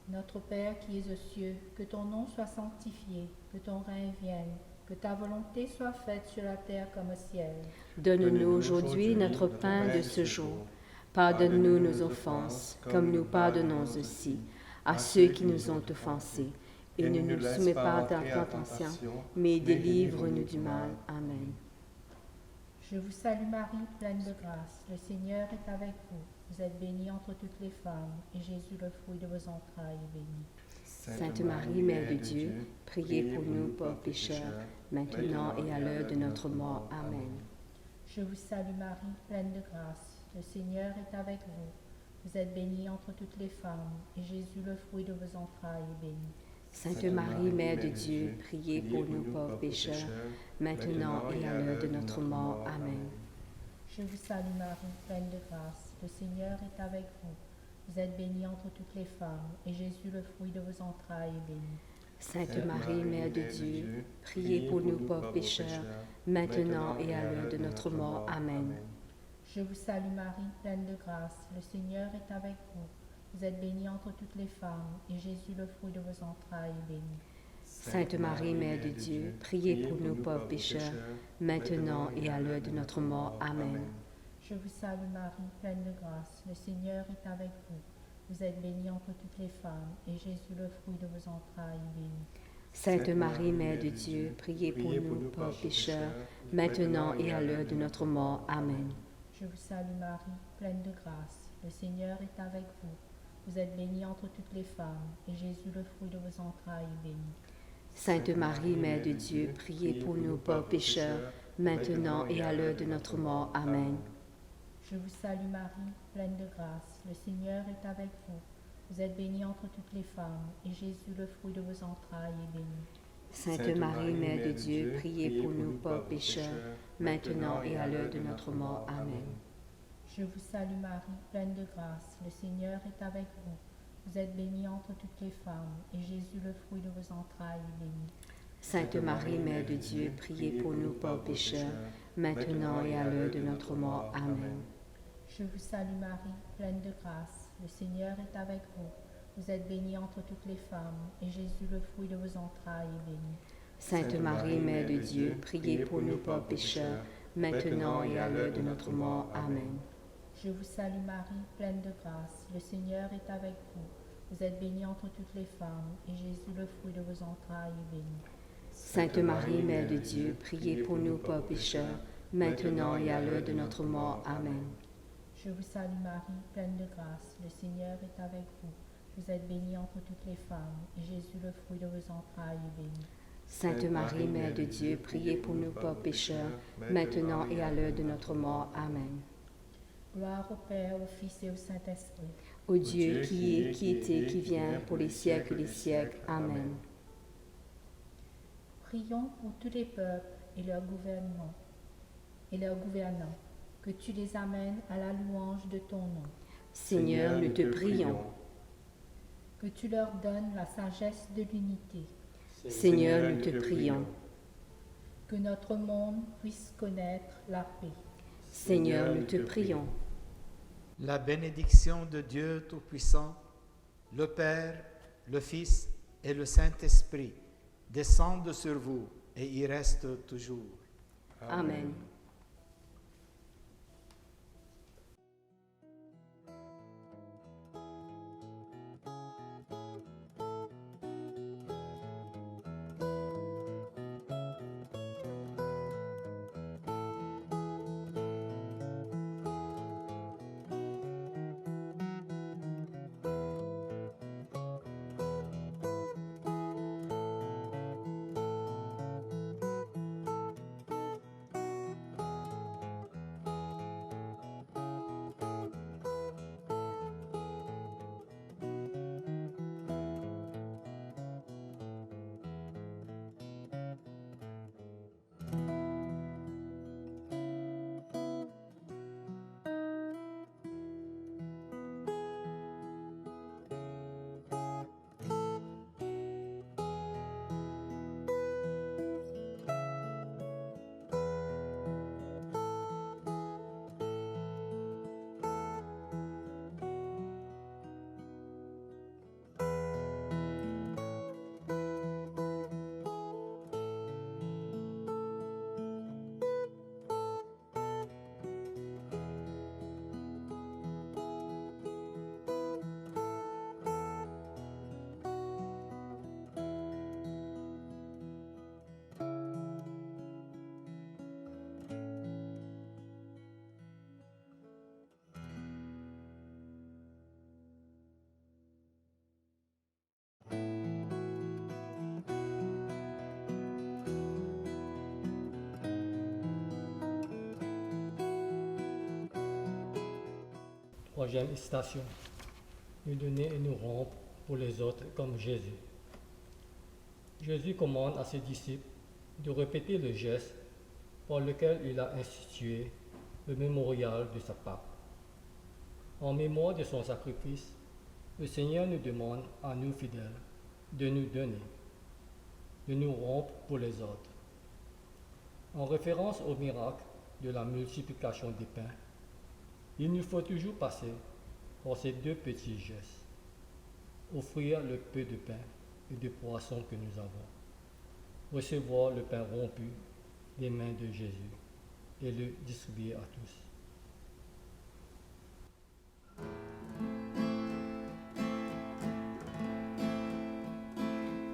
Notre Père qui es aux cieux, que ton nom soit sanctifié, que ton règne vienne, que ta volonté soit faite sur la terre comme au ciel. Donne-nous aujourd'hui notre pain de ce jour. Pardonne-nous nos offenses, comme nous pardonnons aussi à ceux qui nous ont offensés. Et ne nous soumets pas dans la tentation, mais délivre-nous du mal. Amen. Je vous salue Marie, pleine de grâce. Le Seigneur est avec vous. Vous êtes bénie entre toutes les femmes, et Jésus, le fruit de vos entrailles, est béni. Sainte Marie, Mère de Dieu, priez pour nous pauvres pécheurs, maintenant et à l'heure de notre mort. Amen. Je vous salue Marie, pleine de grâce. Le Seigneur est avec vous. Vous êtes bénie entre toutes les femmes, et Jésus, le fruit de vos entrailles, est béni. Sainte Marie, Mère de Dieu, priez pour nous pauvres pécheurs, maintenant et à l'heure de notre mort. Amen. Je vous salue Marie, pleine de grâce. Le Seigneur est avec vous. Vous êtes bénie entre toutes les femmes, et Jésus, le fruit de vos entrailles, est béni. Sainte Marie, Mère de Dieu, priez pour nous pauvres pécheurs, maintenant et à l'heure de notre mort. Amen. Je vous salue Marie, pleine de grâce. Le Seigneur est avec vous. Vous êtes bénie entre toutes les femmes, et Jésus, le fruit de vos entrailles, est béni. Sainte Marie, Mère de Dieu, priez pour nous pauvres pécheurs, maintenant et à l'heure de notre mort. Amen. Je vous salue Marie, pleine de grâce. Le Seigneur est avec vous. Vous êtes bénie entre toutes les femmes, et Jésus, le fruit de vos entrailles, est béni. Sainte Marie, Mère de Dieu, priez pour nous pauvres pécheurs, maintenant et à l'heure de notre mort. Amen. Je vous salue Marie, pleine de grâce. Le Seigneur est avec vous. Vous êtes bénie entre toutes les femmes, et Jésus, le fruit de vos entrailles, est béni. Sainte Marie, Mère de Dieu, priez pour nous pauvres pécheurs, maintenant et à l'heure de notre mort. Amen. Je vous salue Marie, pleine de grâce. Le Seigneur est avec vous. Vous êtes bénie entre toutes les femmes, et Jésus, le fruit de vos entrailles, est béni. Sainte Marie, Mère de Dieu, priez pour nous pauvres pécheurs, maintenant et à l'heure de notre mort. Amen. Je vous salue Marie, pleine de grâce. Le Seigneur est avec vous. Vous êtes bénie entre toutes les femmes, et Jésus, le fruit de vos entrailles, est béni. Sainte Marie, Mère de Dieu, priez pour nous pauvres pécheurs, maintenant et à l'heure de notre mort. Amen. Je vous salue Marie, pleine de grâce. Le Seigneur est avec vous. Vous êtes bénie entre toutes les femmes, et Jésus, le fruit de vos entrailles, est béni. Sainte Marie, Mère de Dieu, priez pour nous pauvres pécheurs, maintenant et à l'heure de notre mort. Amen. Je vous salue Marie, pleine de grâce. Le Seigneur est avec vous. Vous êtes bénie entre toutes les femmes, et Jésus, le fruit de vos entrailles, est béni. Sainte Marie, Mère de Dieu, priez pour nous pauvres pécheurs, maintenant et à l'heure de notre mort. Amen. Je vous salue Marie, pleine de grâce, le Seigneur est avec vous. Vous êtes bénie entre toutes les femmes, et Jésus, le fruit de vos entrailles, est béni. Sainte Marie, Mère de Dieu, priez pour nous pauvres pécheurs, maintenant et à l'heure de notre mort. Amen. Gloire au Père, au Fils et au Saint-Esprit. Ô Dieu qui est, qui était, qui vient, pour les siècles des siècles. Amen. Prions pour tous les peuples et leurs gouvernants, que tu les amènes à la louange de ton nom. Seigneur, nous te prions. Que tu leur donnes la sagesse de l'unité. Seigneur, nous te prions. Que notre monde puisse connaître la paix. Seigneur, nous te prions. La bénédiction de Dieu Tout-Puissant, le Père, le Fils et le Saint-Esprit descendent sur vous et y restent toujours. Amen. Troisième station. Nous donner et nous rompre pour les autres comme Jésus. Jésus commande à ses disciples de répéter le geste par lequel il a institué le mémorial de sa Pâque. En mémoire de son sacrifice, le Seigneur nous demande à nous fidèles de nous donner, de nous rompre pour les autres. En référence au miracle de la multiplication des pains, il nous faut toujours passer par ces deux petits gestes. Offrir le peu de pain et de poisson que nous avons. Recevoir le pain rompu des mains de Jésus et le distribuer à tous.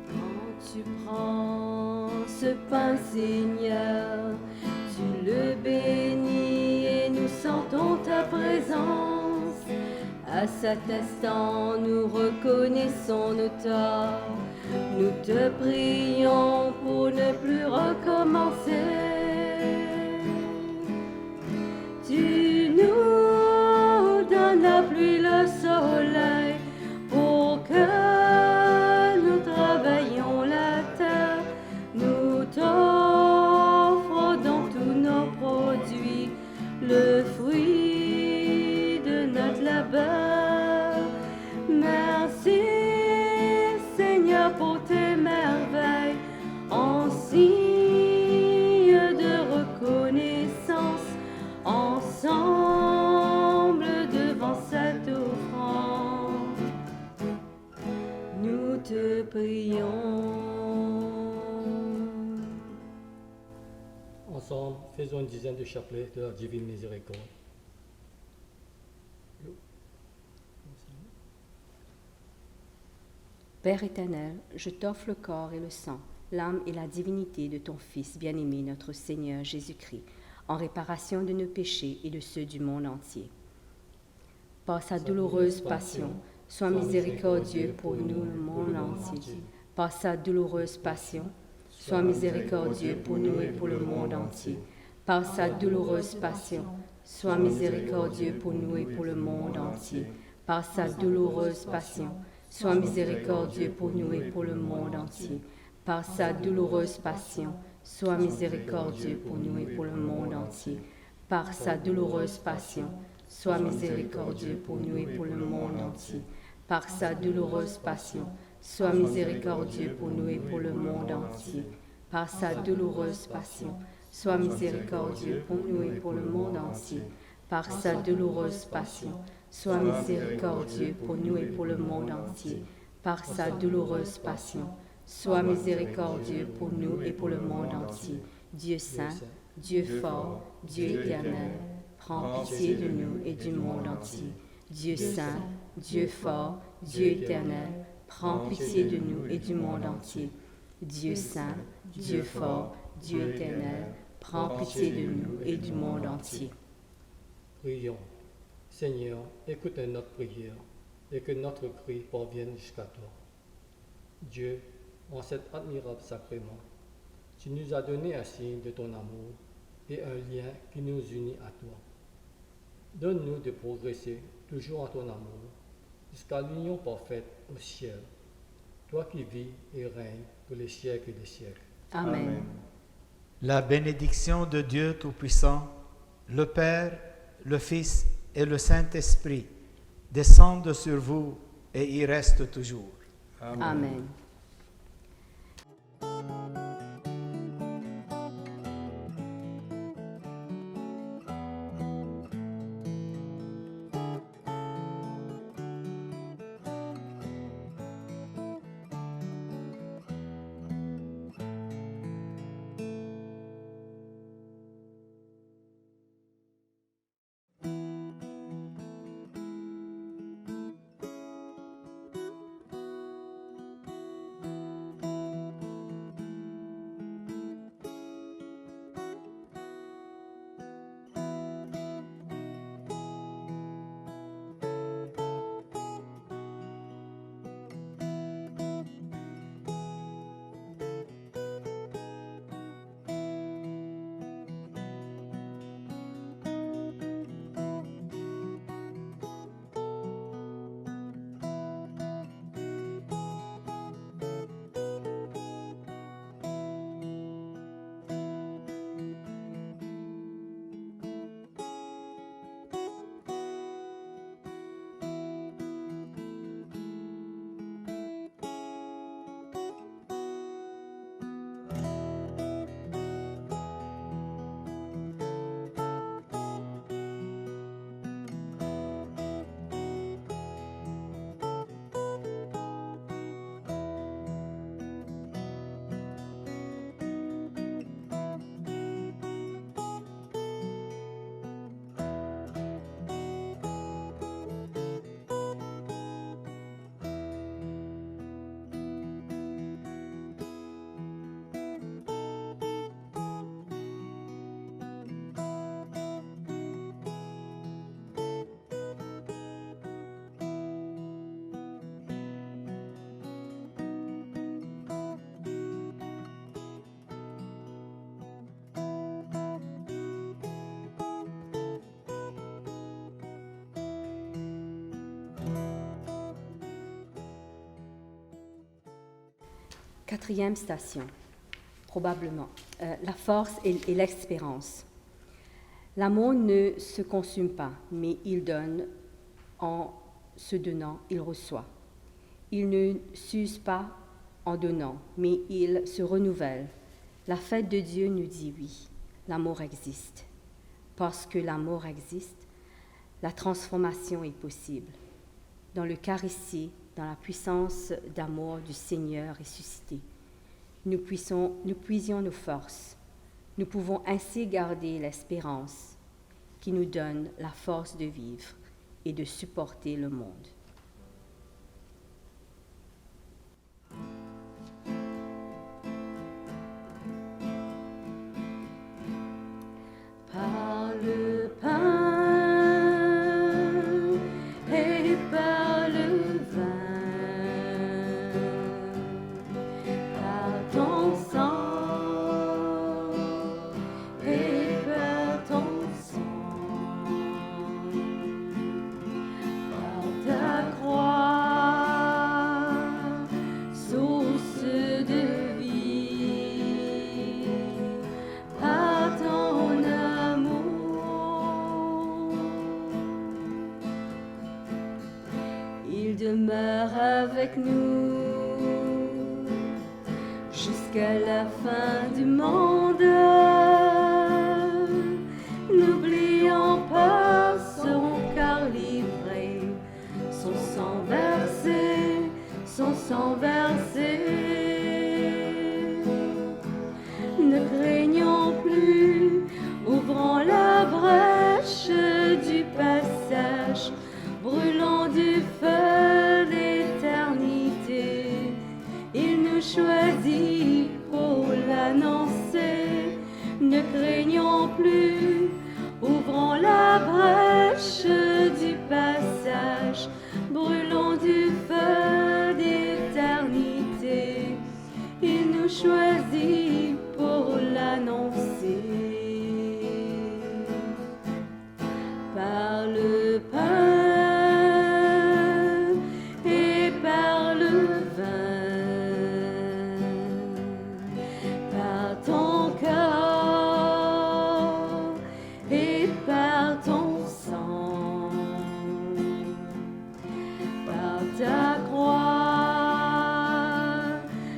Quand tu prends ce pain, Seigneur, tu le bénis et nous sentons ta présence. À cet instant, nous reconnaissons nos torts. Nous te prions pour ne plus recommencer. Tu nous donnes la pluie, le soleil, pour que nous travaillions la terre. Nous t'offrons donc tous nos produits, le fruit de notre labeur. Merci Seigneur pour tes merveilles, en signe de reconnaissance, ensemble devant cette offrande, nous te prions. Ensemble, faisons une dizaine de chapelets de la divine miséricorde. Père éternel, je t'offre le corps et le sang, l'âme et la divinité de ton Fils bien-aimé, notre Seigneur Jésus-Christ, en réparation de nos péchés et de ceux du monde entier. Par sa douloureuse passion, sois miséricordieux pour nous, le monde entier. Par sa douloureuse passion, sois miséricordieux pour nous et pour le monde entier. Par sa douloureuse passion, sois miséricordieux pour nous et pour le monde entier. Par sa douloureuse passion, sois miséricordieux pour nous et pour le monde entier. Par sa douloureuse passion, sois miséricordieux pour nous et pour le monde entier. Par sa douloureuse passion, sois miséricordieux pour nous et pour le monde entier. Par sa douloureuse passion, sois miséricordieux pour nous et pour le monde entier. Par sa douloureuse passion, sois miséricordieux pour nous et pour le monde entier. Par sa douloureuse passion, sois miséricordieux pour nous et pour le monde entier. Par sa douloureuse passion, sois miséricordieux pour nous et pour le monde entier. Dieu saint, Dieu fort, Dieu éternel, prends pitié de nous et du monde entier. Dieu saint, Dieu fort, Dieu éternel, prends pitié de nous et du monde entier. Dieu saint, Dieu fort, Dieu éternel, prends pitié de nous et du monde entier. Prions. Seigneur, écoute notre prière et que notre cri parvienne jusqu'à toi. Dieu, en cet admirable sacrement, tu nous as donné un signe de ton amour et un lien qui nous unit à toi. Donne-nous de progresser toujours en ton amour jusqu'à l'union parfaite au ciel, toi qui vis et règnes pour les siècles des siècles. Amen. La bénédiction de Dieu Tout-Puissant, le Père, le Fils et le Saint-Esprit descendent sur vous et y restent toujours. Amen. Quatrième station, probablement, la force et l'espérance. L'amour ne se consume pas, mais il donne. En se donnant, il reçoit. Il ne s'use pas en donnant, mais il se renouvelle. La fête de Dieu nous dit oui, l'amour existe. Parce que l'amour existe, la transformation est possible. Dans le Eucharistie, dans la puissance d'amour du Seigneur ressuscité, nous puisions nos forces. Nous pouvons ainsi garder l'espérance qui nous donne la force de vivre et de supporter le monde. demeure avec nous jusqu'à la fin du monde. N'oublions pas son cœur livré, son sang versé. Ne craignons plus, ouvrons la brèche du passage, brûlons du feu d'éternité. Il nous choisit pour l'annoncer. Ne craignons plus, ouvrons la brèche du passage, brûlons du feu d'éternité. Il nous choisit pour l'annoncer. Par le pain et par le vin, par ton corps et par ton sang, par ta croix,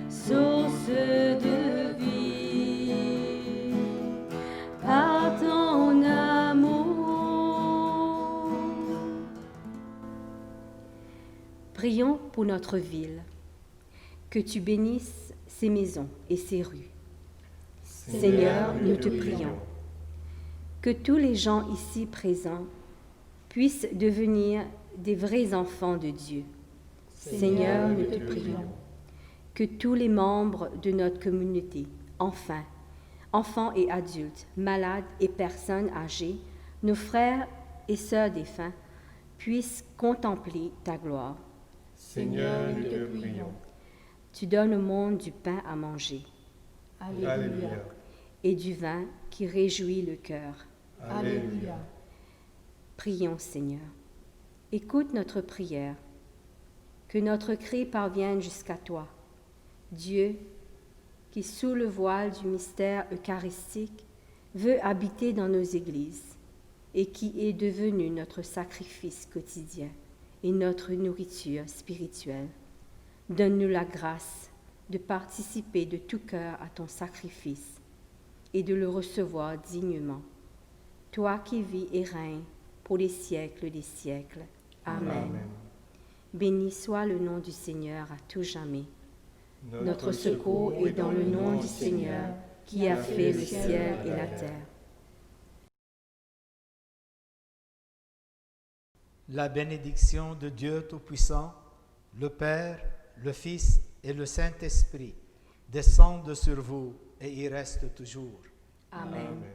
source de vie, par ton amour. Prions pour notre ville, que tu bénisses ses maisons et ses rues. Seigneur, nous te prions. Que tous les gens ici présents puissent devenir des vrais enfants de Dieu. Seigneur, nous te prions. Que tous les membres de notre communauté, enfants et adultes, malades et personnes âgées, nos frères et sœurs défunts, puissent contempler ta gloire. Seigneur, nous te prions. Tu donnes au monde du pain à manger Alléluia. et du vin qui réjouit le cœur. Alléluia. Prions, Seigneur. Écoute notre prière. Que notre cri parvienne jusqu'à toi. Dieu, qui sous le voile du mystère eucharistique veut habiter dans nos églises et qui est devenu notre sacrifice quotidien et notre nourriture spirituelle, donne-nous la grâce de participer de tout cœur à ton sacrifice et de le recevoir dignement. Toi qui vis et règnes pour les siècles des siècles. Amen. Amen. Béni soit le nom du Seigneur à tout jamais. Notre secours est dans le nom du Seigneur qui a fait le ciel et la terre. La bénédiction de Dieu Tout-Puissant, le Père, le Fils et le Saint-Esprit descendent sur vous et y restent toujours. Amen. Amen.